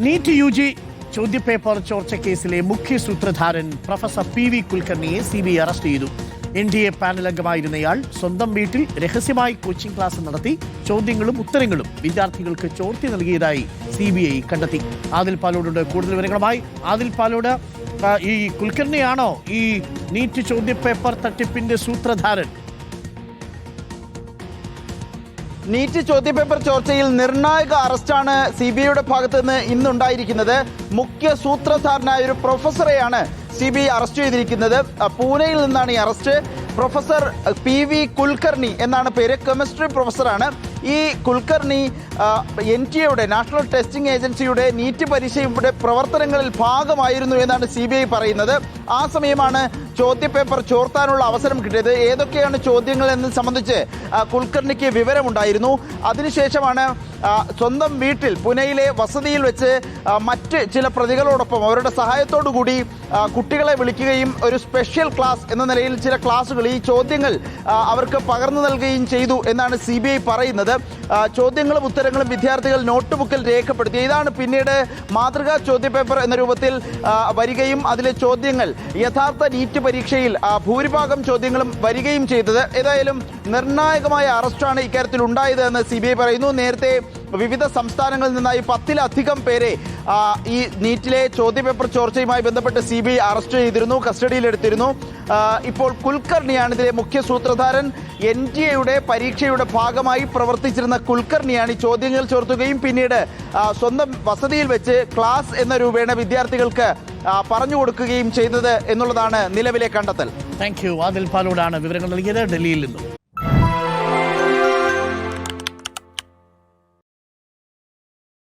NEET UG ചോദ്യപേപ്പർ ചോർച്ചക്കേസിലെ മുഖ്യ സൂത്രധാരൻ professor PV കുൽക്കർണിയെ CBI arrest ചെയ്തു. NDA പാനൽ അംഗമായിരുന്നയാൾ സ്വന്തം വീട്ടിൽ രഹസ്യമായി കോച്ചിംഗ് ക്ലാസ് നടത്തി ചോദ്യങ്ങളും ഉത്തരങ്ങളും വിദ്യാർത്ഥികൾക്ക് ചോർത്തി നൽകിയതായി CBI കണ്ടെത്തി. ആദിൽ പാലോട് കൂടുതൽ വിവരങ്ങളുമായി. ആദിൽ പാലോട്, ഈ കുൽക്കർണിയാണോ ഈ നീറ്റ് ചോദ്യപേപ്പർ തട്ടിപ്പിന്റെ സൂത്രധാരൻ? നീറ്റ് ചോദ്യപേപ്പർ ചോർച്ചയിൽ നിർണായക അറസ്റ്റാണ് CBIയുടെ ഭാഗത്ത് നിന്ന് ഇന്നുണ്ടായിരിക്കുന്നത്. മുഖ്യ സൂത്രധാരനായ ഒരു പ്രൊഫസറെയാണ് CBI അറസ്റ്റ് ചെയ്തിരിക്കുന്നത്. പൂനെയിൽ നിന്നാണ് ഈ അറസ്റ്റ്. പ്രൊഫസർ PV കുൽക്കർണി എന്നാണ് പേര്. കെമിസ്ട്രി പ്രൊഫസറാണ്. ഈ കുൽക്കർണി NTA നാഷണൽ ടെസ്റ്റിംഗ് ഏജൻസിയുടെ നീറ്റ് പരീക്ഷയുടെ പ്രവർത്തനങ്ങളിൽ ഭാഗമായിരുന്നു എന്നാണ് CBI പറയുന്നത്. ആ സമയമാണ് ചോദ്യപേപ്പർ ചോർത്താനുള്ള അവസരം കിട്ടിയത്. ഏതൊക്കെയാണ് ചോദ്യങ്ങൾ എന്നത് സംബന്ധിച്ച് കുൽക്കർണിക്ക് വിവരമുണ്ടായിരുന്നു. അതിനുശേഷമാണ് സ്വന്തം വീട്ടിൽ പുനെയിലെ വസതിയിൽ വെച്ച് മറ്റ് ചില പ്രതികളോടൊപ്പം അവരുടെ സഹായത്തോടു കൂടി കുട്ടികളെ വിളിക്കുകയും ഒരു സ്പെഷ്യൽ ക്ലാസ് എന്ന നിലയിൽ ചില ക്ലാസുകൾ ഈ ചോദ്യങ്ങൾ അവർക്ക് പകർന്നു നൽകുകയും ചെയ്തു എന്നാണ് CBI പറയുന്നത്. ചോദ്യങ്ങളും ഉത്തരങ്ങളും വിദ്യാർത്ഥികൾ നോട്ട്ബുക്കിൽ രേഖപ്പെടുത്തി. ഇതാണ് പിന്നീട് മാതൃകാ ചോദ്യപേപ്പർ എന്ന രൂപത്തിൽ വരികയും അതിലെ ചോദ്യങ്ങൾ യഥാർത്ഥ നീറ്റ് പരീക്ഷയിൽ ഭൂരിഭാഗം ചോദ്യങ്ങളും വരികയും ചെയ്തത്. ഏതായാലും നിർണായകമായ അറസ്റ്റാണ് ഇക്കാര്യത്തിൽ ഉണ്ടായത് എന്ന് CBI പറയുന്നു. നേരത്തെ വിവിധ സംസ്ഥാനങ്ങളിൽ നിന്നായി 10-ലധികം പേരെ ഈ നീറ്റിലെ ചോദ്യപേപ്പർ ചോർച്ചയുമായി ബന്ധപ്പെട്ട് CBI അറസ്റ്റ് ചെയ്തിരുന്നു, കസ്റ്റഡിയിലെടുത്തിരുന്നു. ഇപ്പോൾ കുൽക്കർണിയാണ് ഇതിലെ മുഖ്യ സൂത്രധാരൻ. NTA പരീക്ഷയുടെ ഭാഗമായി പ്രവർത്തിച്ചിരുന്ന കുൽക്കർണിയാണ് ഈ ചോദ്യങ്ങൾ ചോർത്തുകയും പിന്നീട് സ്വന്തം വസതിയിൽ വെച്ച് ക്ലാസ് എന്ന രൂപേണ വിദ്യാർത്ഥികൾക്ക് പറഞ്ഞു കൊടുക്കുകയും ചെയ്തത് എന്നുള്ളതാണ് നിലവിലെ കണ്ടെത്തൽ. Thank you. ആദിൽ പാലോടാണ് വിവരങ്ങൾ നൽകിയത് ഡൽഹിയിൽ നിന്നും.